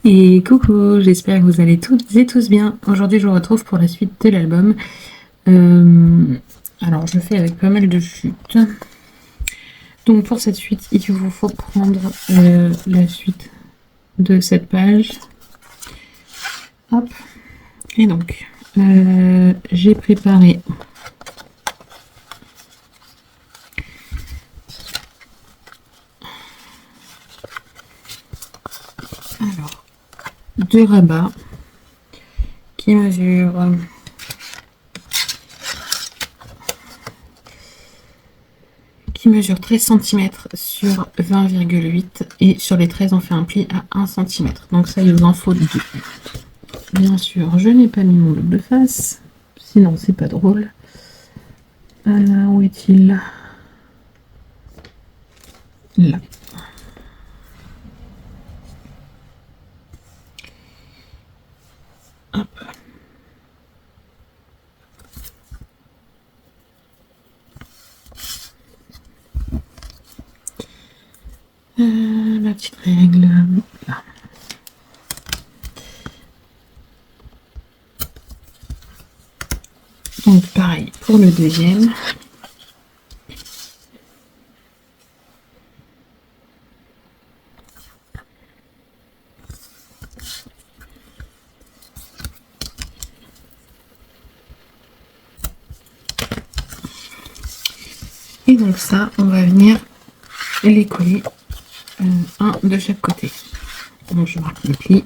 Et coucou, j'espère que vous allez toutes et tous bien. Aujourd'hui, je vous retrouve pour la suite de l'album. Alors, je fais avec pas mal de chutes. Donc, pour cette suite, il vous faut prendre la suite de cette page. Hop. Et donc, j'ai préparé deux rabats qui mesurent 13 cm sur 20,8 et sur les 13 on fait un pli à 1 cm. Donc ça il vous en faut deux. Bien sûr, je n'ai pas mis mon double face, sinon c'est pas drôle. Alors, où est-il? Là. Hop. La petite règle, là. Donc pareil pour le deuxième. Et donc ça, on va venir les coller un de chaque côté. Donc je marque le pli.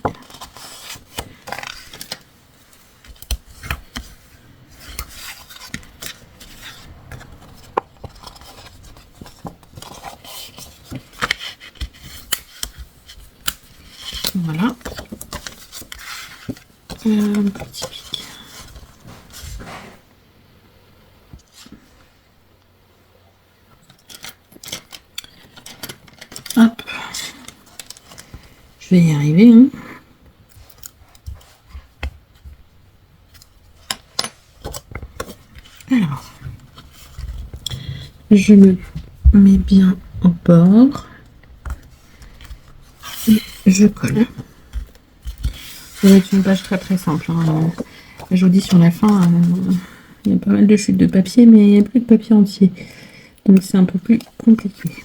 Voilà. Un petit pic. Hop. Je vais y arriver. Hein. Alors, je me mets bien au bord et je colle. Ça va être une page très simple. Hein. Je vous dis sur la fin, il y a pas mal de chutes de papier, mais il n'y a plus de papier entier. Donc c'est un peu plus compliqué.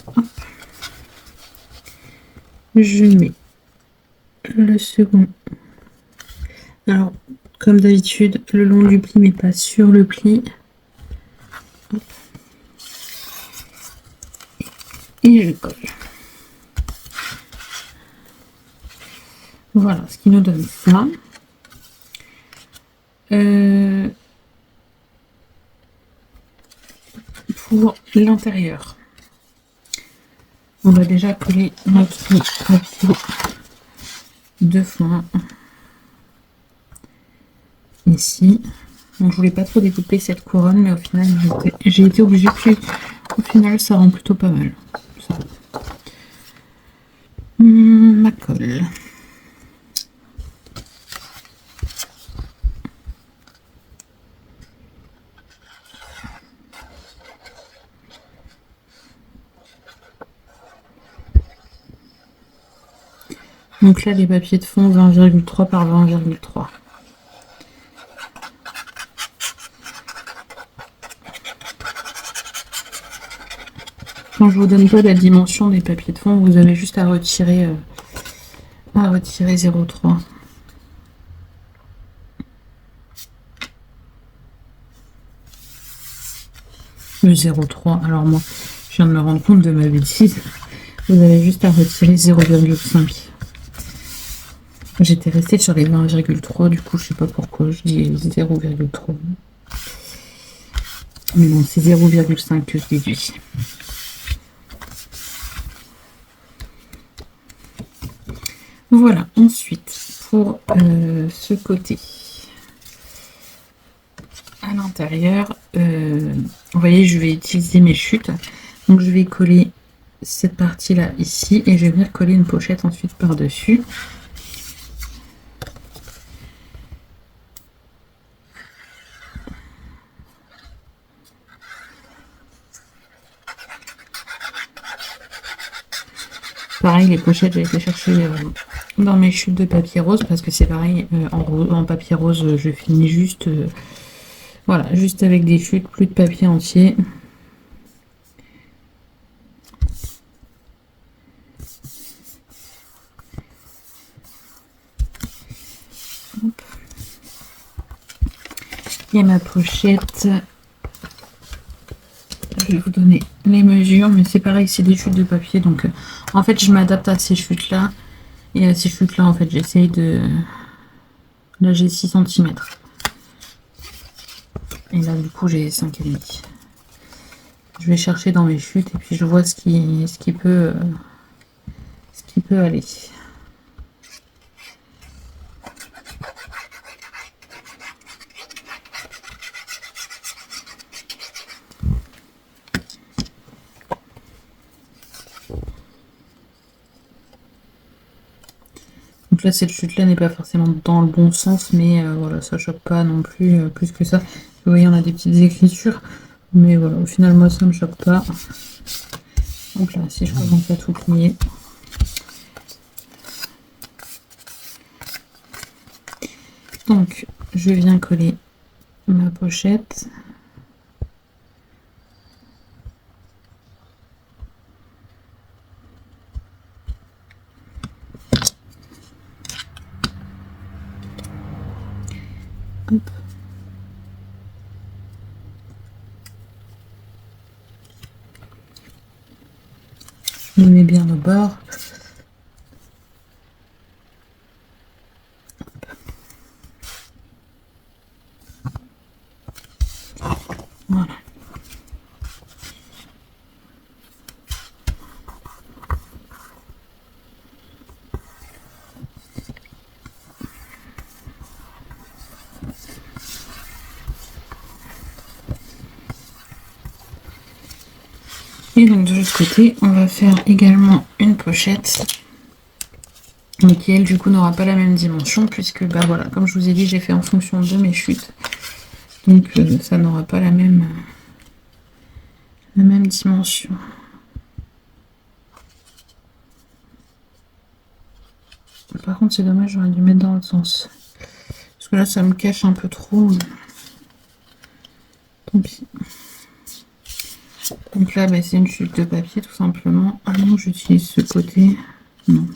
Hop. Je mets le second. Alors, comme d'habitude, le long du pli, mais pas sur le pli. Hop. Et je colle. Voilà, ce qui nous donne ça. Pour l'intérieur, on va déjà coller notre papier de fond ici. Donc je voulais pas trop découper cette couronne, mais au final j'ai été obligée, puis au final ça rend plutôt pas mal. Ça. Ma colle. Donc là les papiers de fond 20,3 par 20,3. Quand je vous donne pas la dimension des papiers de fond, vous avez juste à retirer 0,3. Le 0,3. Alors moi, je viens de me rendre compte de ma bêtise. Vous avez juste à retirer 0,5. J'étais restée sur les 20,3, du coup je sais pas pourquoi je dis 0,3. Mais non, c'est 0,5 que je déduis. Voilà, ensuite, pour ce côté, à l'intérieur, vous voyez, je vais utiliser mes chutes. Donc je vais coller cette partie-là ici et je vais venir coller une pochette ensuite par-dessus. pareil, les pochettes, j'ai été chercher dans mes chutes de papier rose parce que c'est pareil, en papier rose, je finis juste, voilà, juste avec des chutes, plus de papier entier. Hop. Il y a ma pochette. Je vais vous donner les mesures, mais c'est pareil, c'est des chutes de papier, donc en fait je m'adapte à ces chutes là, et à ces chutes là en fait j'essaye de... Là j'ai 6 cm, et là du coup j'ai 5,5. Je vais chercher dans mes chutes et puis je vois ce qui peut aller. Donc là, cette chute-là n'est pas forcément dans le bon sens, mais voilà, ça choque pas non plus plus que ça. Vous voyez, on a des petites écritures, mais voilà, au final, moi, ça me choque pas. Donc là, si je commence à tout plier. Donc, je viens coller ma pochette. Hop. Je mets bien le bord. Voilà. Et donc de l'autre côté, on va faire également une pochette, mais qui elle du coup n'aura pas la même dimension, puisque bah voilà, comme je vous ai dit, j'ai fait en fonction de mes chutes. Donc ça n'aura pas la même dimension. Par contre, c'est dommage, j'aurais dû mettre dans l'autre sens. Parce que là, ça me cache un peu trop. Tant pis. Donc là, bah, c'est une chute de papier, tout simplement. Ah non, j'utilise ce côté. Non.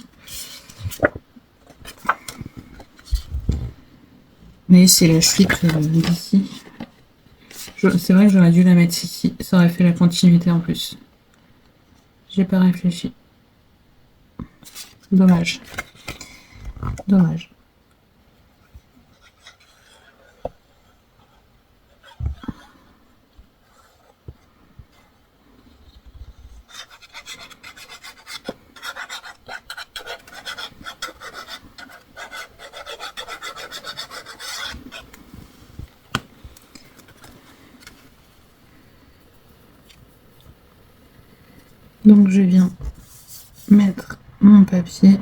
Mais c'est la chute d'ici. C'est vrai que j'aurais dû la mettre ici. Ça aurait fait la continuité en plus. J'ai pas réfléchi. Dommage. Dommage. Donc je viens mettre mon papier.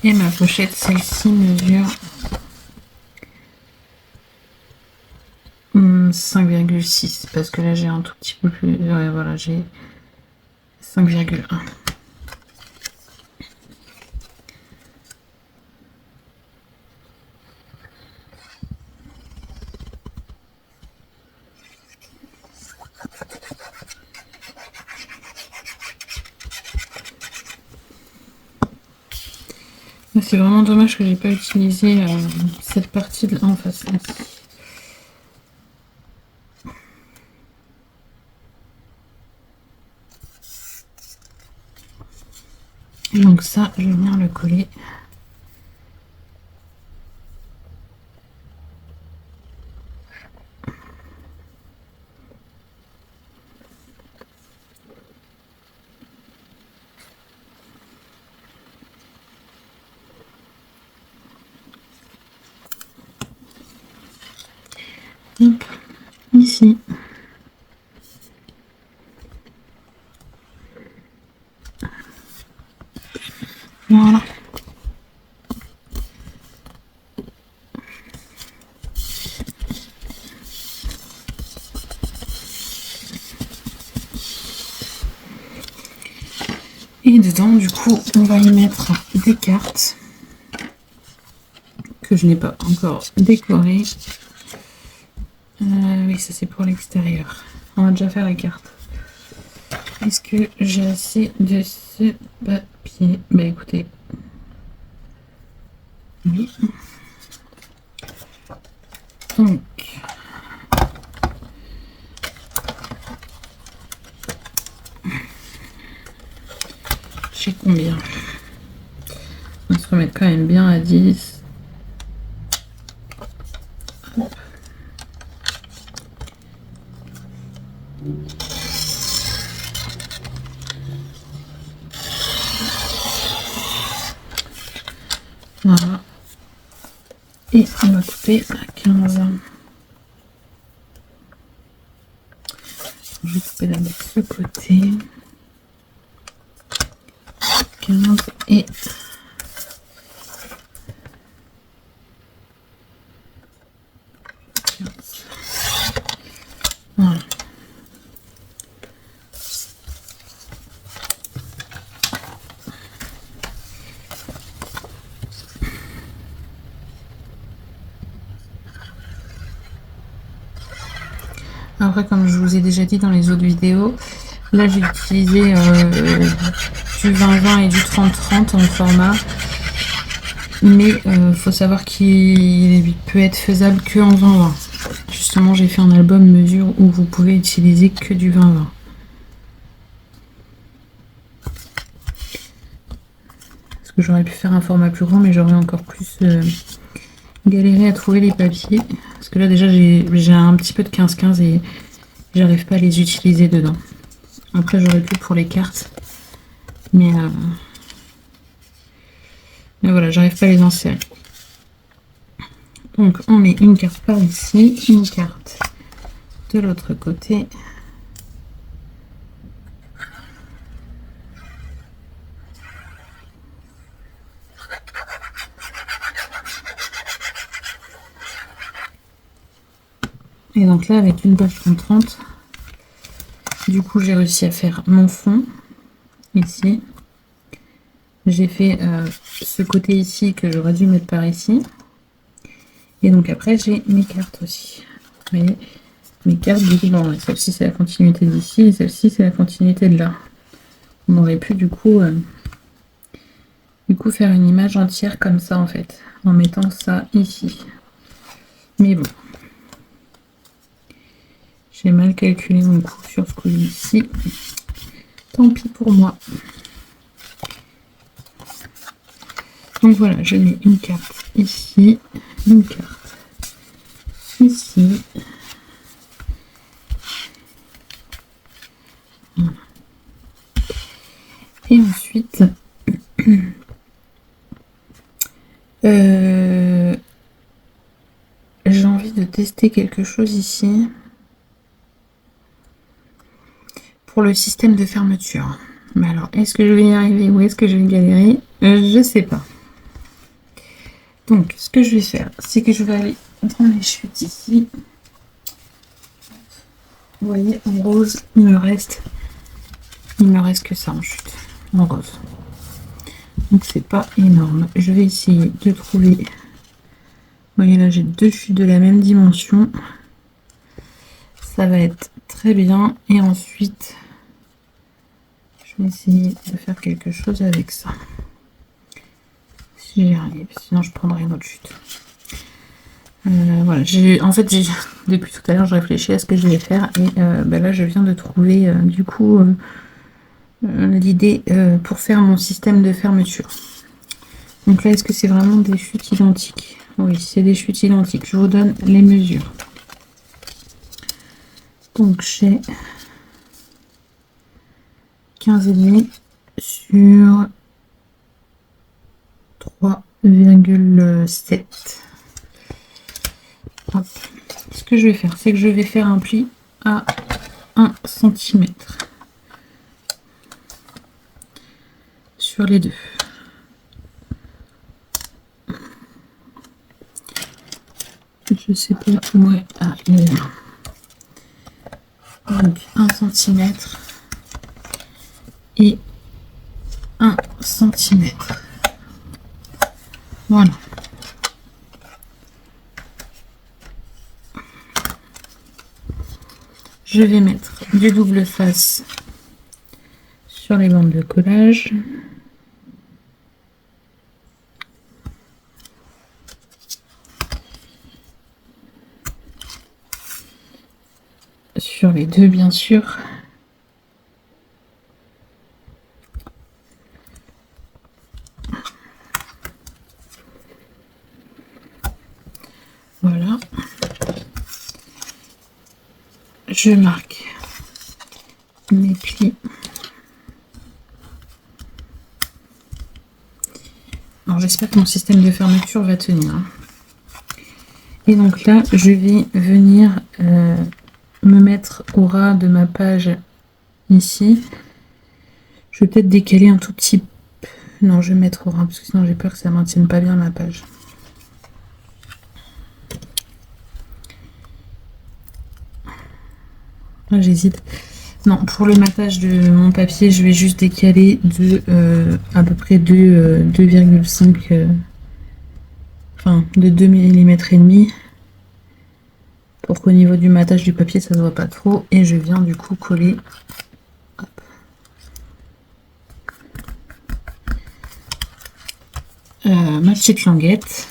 Et ma pochette, celle-ci mesure 5,6 parce que là j'ai un tout petit peu plus. Ouais, voilà, j'ai 5,1. C'est vraiment dommage que j'ai pas utilisé cette partie de là en face. Donc ça, je vais venir le coller. Hop, ici. Voilà. Et dedans, du coup, on va y mettre des cartes que je n'ai pas encore décorées. Oui, ça c'est pour l'extérieur. On va déjà faire les cartes. Est-ce que j'ai assez de ce papier? Bah écoutez. Oui. Donc. J'ai combien? On va se remettre quand même bien à 10. Hop. Voilà. Et on va couper à 15. Je vais couper d'abord ce côté. 15 et 15. Voilà. Après, comme je vous ai déjà dit dans les autres vidéos, là j'ai utilisé du 20-20 et du 30-30 en format. Mais faut savoir qu'il peut être faisable que en 20-20. Justement, j'ai fait un album mesure où vous pouvez utiliser que du 20-20. Parce que j'aurais pu faire un format plus grand, mais j'aurais encore plus galéré à trouver les papiers. Parce que là déjà j'ai un petit peu de 15-15 et j'arrive pas à les utiliser dedans. Après j'aurais pu pour les cartes. Mais voilà, j'arrive pas à les insérer. Donc on met une carte par ici, une carte de l'autre côté. Et donc là avec une page 30-30, du coup j'ai réussi à faire mon fond ici. J'ai fait ce côté ici que j'aurais dû mettre par ici. Et donc après j'ai mes cartes aussi. Vous voyez, mes cartes du coup, bon, celle-ci c'est la continuité d'ici et celle-ci c'est la continuité de là. On aurait pu du coup faire une image entière comme ça en fait, en mettant ça ici. Mais bon, j'ai mal calculé mon coup sur ce coup-ci. Tant pis pour moi. Donc voilà, je mets une carte ici, une carte ici. Voilà. Et ensuite, j'ai envie de tester quelque chose ici pour le système de fermeture. Mais alors, est-ce que je vais y arriver ou est-ce que je vais galérer? Je sais pas. Donc, ce que je vais faire, c'est que je vais aller dans les chutes ici. Vous voyez, en rose, il me reste que ça en chute, en rose. Donc, c'est pas énorme. Je vais essayer de trouver. Vous voyez, là, j'ai deux chutes de la même dimension. Ça va être très bien. Et ensuite, je vais essayer de faire quelque chose avec ça. Si j'y arrive, sinon je prendrai une autre chute. Voilà, en fait, depuis tout à l'heure, je réfléchis à ce que je vais faire et là, je viens de trouver du coup l'idée pour faire mon système de fermeture. Donc là, est-ce que c'est vraiment des chutes identiques? Oui, c'est des chutes identiques. Je vous donne les mesures. Donc j'ai 15,5 sur 3,7. Hop. Ce que je vais faire, c'est que je vais faire un pli à 1 cm sur les deux. Je sais pas où est. Ah, il est là. Donc 1 cm et 1 centimètre. Voilà. Je vais mettre du double face sur les bandes de collage. Sur les deux, bien sûr. Voilà. Je marque mes plis. Alors j'espère que mon système de fermeture va tenir. Et donc là, je vais venir me mettre au ras de ma page ici. Je vais peut-être décaler un tout petit peu. Non, je vais mettre au ras parce que sinon j'ai peur que ça ne maintienne pas bien ma page. Là, j'hésite. Non, pour le matage de mon papier, je vais juste décaler de à peu près 2,5 enfin de 2 mm et demi pour qu'au niveau du matage du papier ça ne se voit pas trop, et je viens du coup coller ma petite languette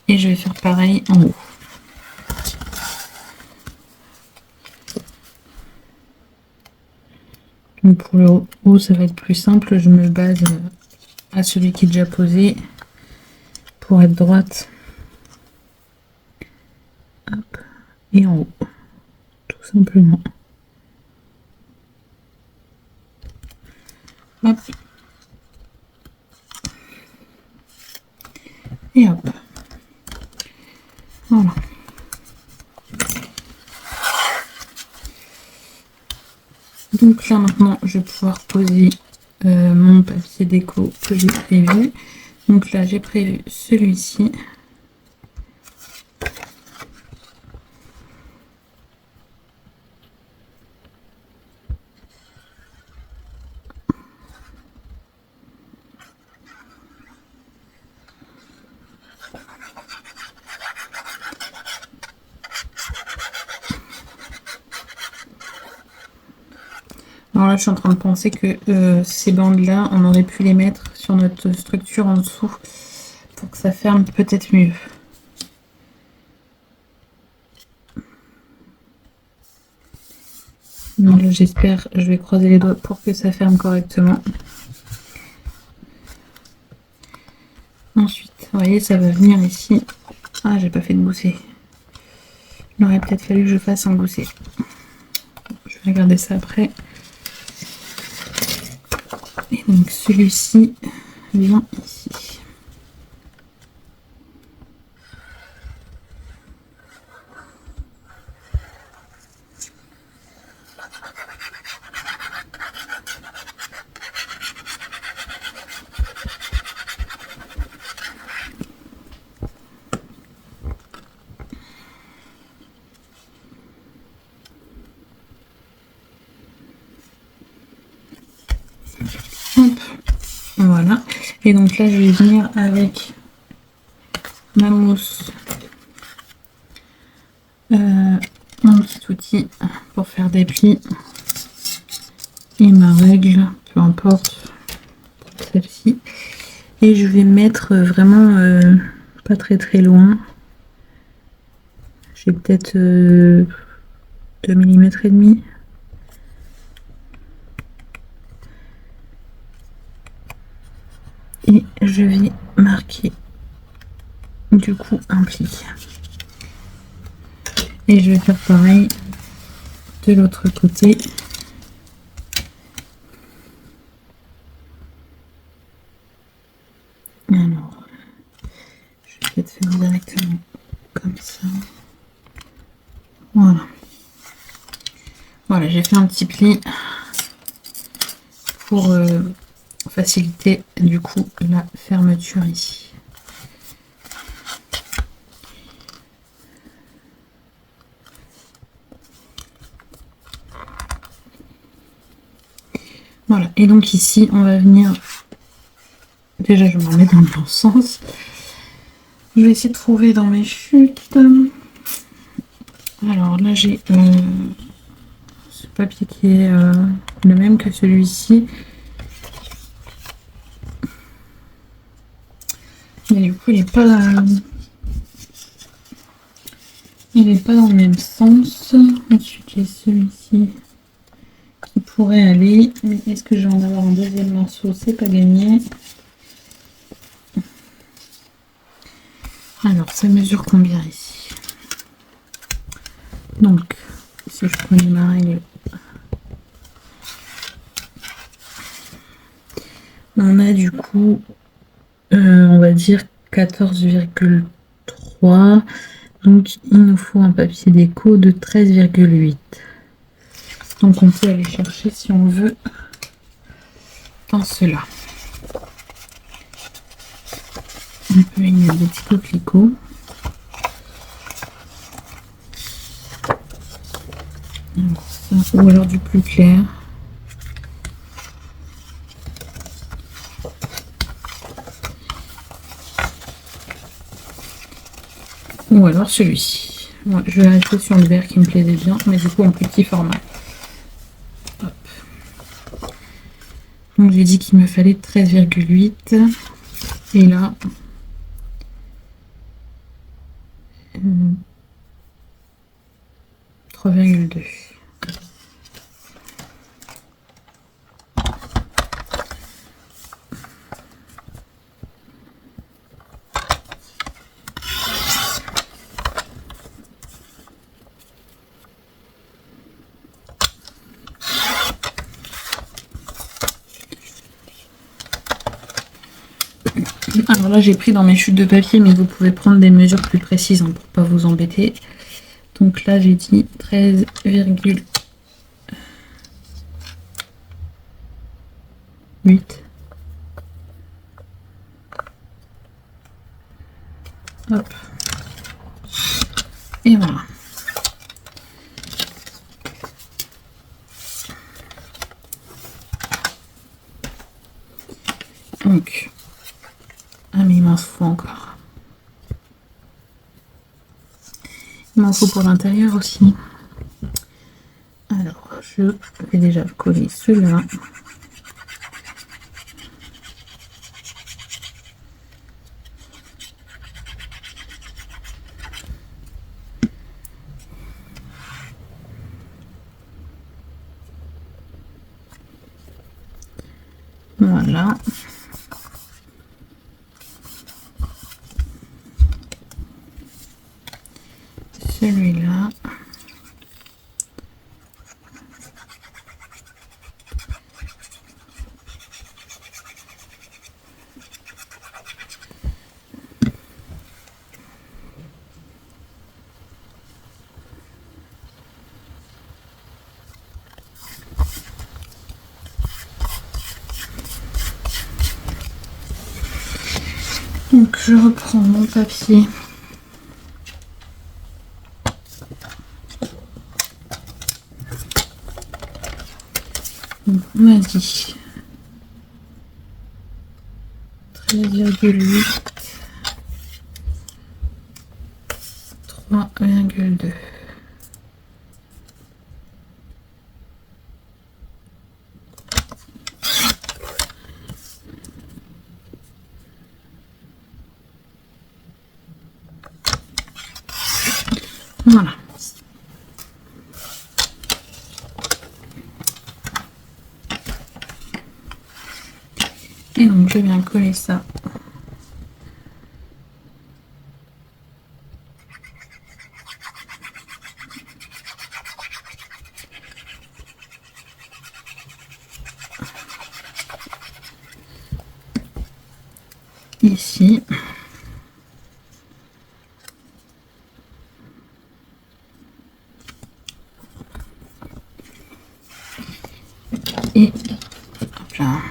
et je vais faire pareil en haut. Donc pour le haut ça va être plus simple, je me base à celui qui est déjà posé pour être droite. Hop. Et en haut, tout simplement. Hop. Et hop. Voilà. Donc là maintenant je vais pouvoir poser mon papier déco que j'ai prévu. Donc là j'ai prévu celui-ci. Alors là je suis en train de penser que ces bandes là on aurait pu les mettre sur notre structure en dessous pour que ça ferme peut-être mieux. Donc là j'espère, je vais croiser les doigts pour que ça ferme correctement. Ensuite, vous voyez, ça va venir ici. Ah, j'ai pas fait de gousset. Il aurait peut-être fallu que je fasse un gousset. Je vais regarder ça après. Et donc celui-ci vient ici. Hop. Voilà. Et donc là, je vais venir avec ma mousse, mon petit outil pour faire des plis et ma règle, peu importe, celle-ci. Et je vais mettre vraiment pas très loin. J'ai peut-être 2 mm et demi. Et je vais marquer du coup un pli. Et je vais faire pareil de l'autre côté. Alors, je vais peut-être faire directement comme ça. Voilà. Voilà, j'ai fait un petit pli pour faciliter du coup la fermeture ici. Voilà, et donc ici, on va venir... Déjà, je m'en mets dans le bon sens. Je vais essayer de trouver dans mes chutes. Alors là, j'ai ce papier qui est le même que celui-ci. Mais du coup, il n'est pas dans le même sens. Ensuite, j'ai celui-ci qui pourrait aller. Mais est-ce que je vais en avoir un deuxième morceau? C'est pas gagné. Alors, ça mesure combien ici? Donc, si je prenais ma règle, on a du coup, on va dire 14,3. Donc, il nous faut un papier déco de 13,8. Donc, on peut aller chercher si on veut dans cela. On peut y mettre des petits coquelicots. Alors ça, ou alors du plus clair. Ou alors celui-ci. Ouais, je vais rester sur le vert qui me plaisait bien, mais du coup en plus petit format. Hop. Donc j'ai dit qu'il me fallait 13,8. Et là, 3,2. Alors là j'ai pris dans mes chutes de papier, mais vous pouvez prendre des mesures plus précises hein, pour pas vous embêter. Donc là j'ai dit 13,8. Hop. Et voilà. Donc, ah mais il m'en faut encore. Il m'en faut pour l'intérieur aussi. Alors, je vais déjà coller cela. Voilà. Celui-là. Donc je reprends mon papier. On a dit 13,8, 3,2. Voilà. Et donc je viens coller ça. Ici. Et hop là.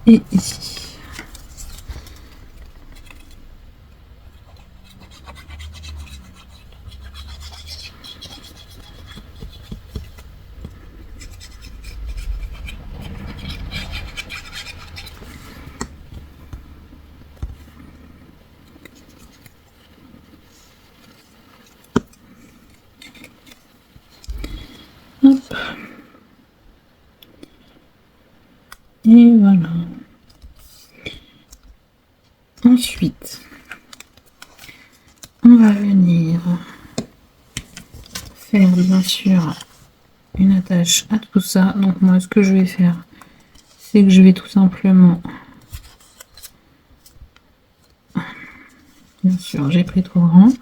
Et ici. Ensuite, on va venir faire bien sûr une attache à tout ça. Donc moi, ce que je vais faire, c'est que je vais tout simplement, bien sûr, j'ai pris trop grand.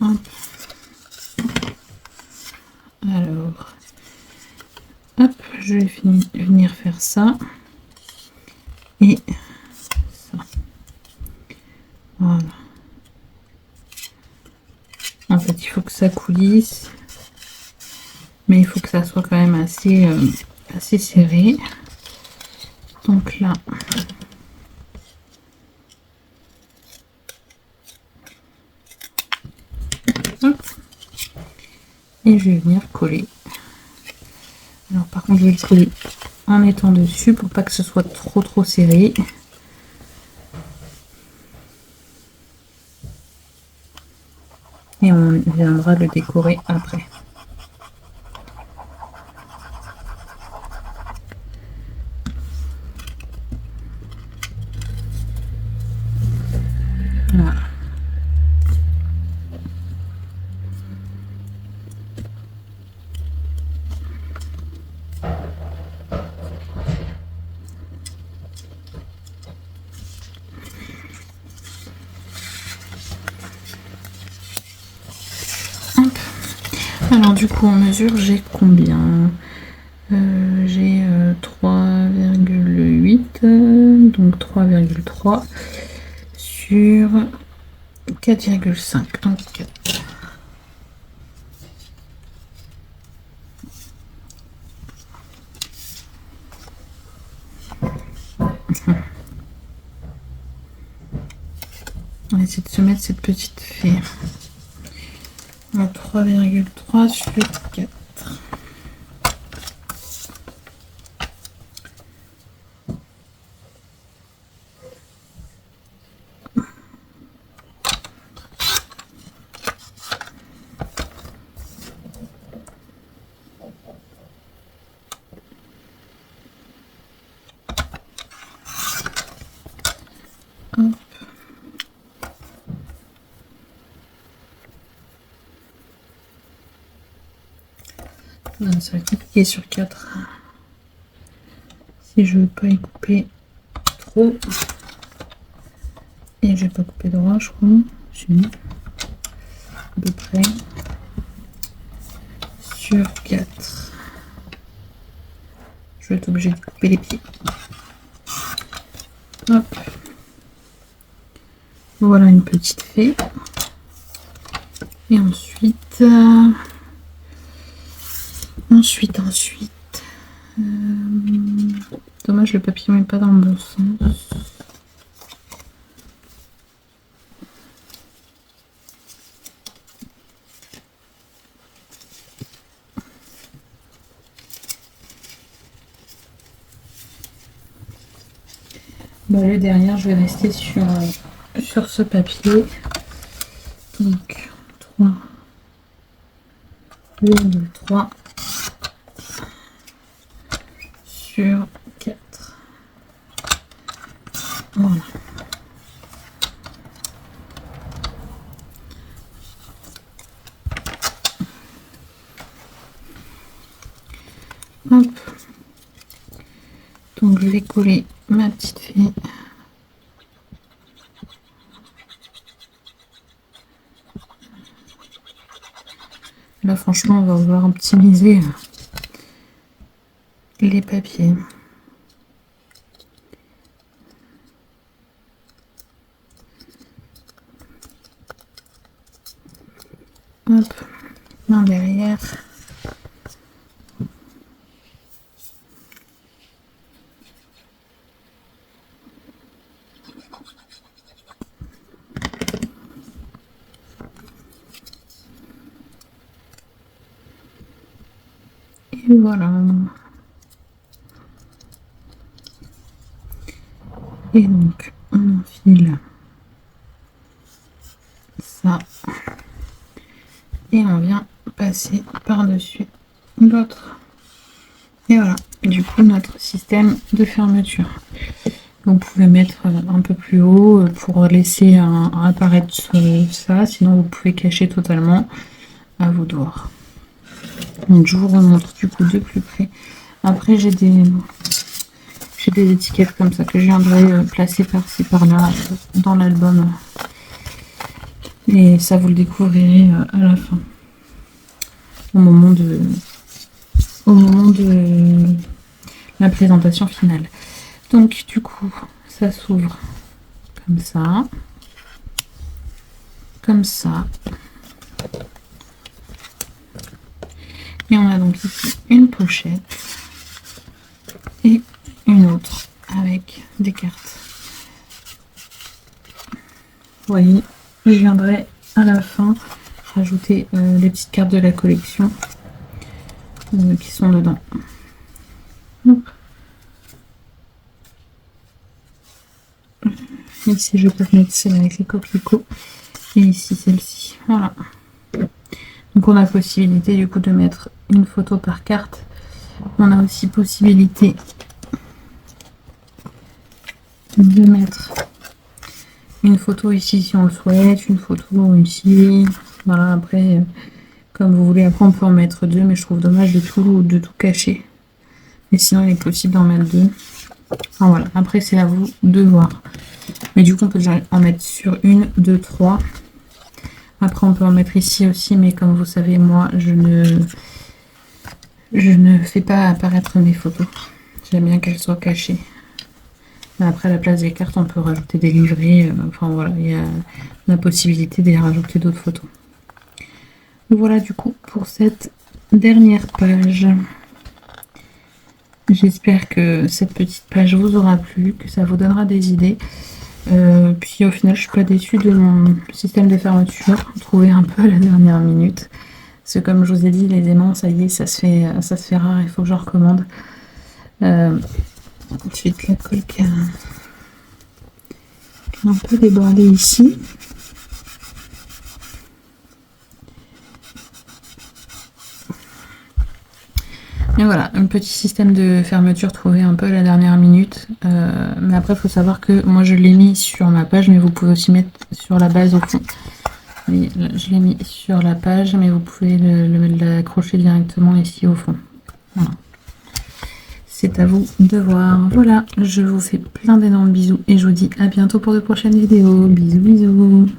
Hop. Alors, hop, je vais venir faire ça et ça. Voilà. En fait, il faut que ça coulisse, mais il faut que ça soit quand même assez, assez serré. Donc là, hop, et je vais venir coller. Alors par contre, je vais le coller en étant dessus pour pas que ce soit trop serré. Et on viendra le décorer après. Voilà. Hop. Alors du coup en mesure j'ai combien? J'ai 3,8, donc 3,3 sur 4,5, donc 4. On va essayer de se mettre cette petite fée. 3,3 sur 4. Hop. Non, ça va être compliqué sur 4. Si je veux pas y couper trop. Et je vais pas couper droit, je crois. Si. À peu près. Sur 4. Je vais être obligée de couper les pieds. Hop. Voilà une petite fée. Et ensuite... dommage, le papillon n'est pas dans le bon sens. Bon, le derrière, je vais rester sur ce papier. Donc, 3,3 sur 4. Voilà. Hop. Donc, je vais coller ma petite fée. Là, franchement, on va vouloir optimiser les papiers. Hop, main derrière. Et voilà. Et donc, on enfile ça. Et on vient passer par-dessus l'autre. Et voilà. du coup notre système de fermeture. Vous pouvez mettre un peu plus haut pour laisser apparaître ça, sinon vous pouvez cacher totalement, à vous de voir. Donc je vous remontre du coup de plus près. Après j'ai des étiquettes comme ça que je viendrai placer par-ci par-là dans l'album. Et ça vous le découvrirez à la fin. Au moment de la présentation finale. Donc du coup, ça s'ouvre comme ça. Comme ça. Et on a donc ici une pochette et une autre avec des cartes. Vous voyez, je viendrai à la fin rajouter les petites cartes de la collection qui sont dedans. Hop. Ici, je peux mettre celle avec les coquelicots et ici celle-ci. Voilà. Donc on a possibilité du coup de mettre une photo par carte. On a aussi possibilité de mettre une photo ici si on le souhaite, une photo ici. Voilà, après, comme vous voulez, après on peut en mettre deux, mais je trouve dommage de tout cacher. Mais sinon, il est possible d'en mettre deux. Enfin voilà, après c'est à vous de voir. Mais du coup, on peut déjà en mettre sur une, deux, trois. Après, on peut en mettre ici aussi, mais comme vous savez, moi, je ne fais pas apparaître mes photos. J'aime bien qu'elles soient cachées. Après, à la place des cartes, on peut rajouter des livrets. Enfin voilà, il y a la possibilité d'y rajouter d'autres photos. Voilà du coup pour cette dernière page. J'espère que cette petite page vous aura plu, que ça vous donnera des idées. Puis au final, je suis pas déçue de mon système de fermeture, trouvé un peu à la dernière minute. Parce que comme je vous ai dit, les aimants, ça y est, ça se fait rare, il faut que j'en recommande. Ensuite, la colle qui a un peu débordé ici. Et voilà, un petit système de fermeture trouvé un peu à la dernière minute. Mais après, il faut savoir que moi, je l'ai mis sur ma page, mais vous pouvez aussi mettre sur la base au fond. Oui, je l'ai mis sur la page, mais vous pouvez l'accrocher directement ici au fond. Voilà. C'est à vous de voir. Voilà, je vous fais plein d'énormes bisous et je vous dis à bientôt pour de prochaines vidéos. Bisous, bisous.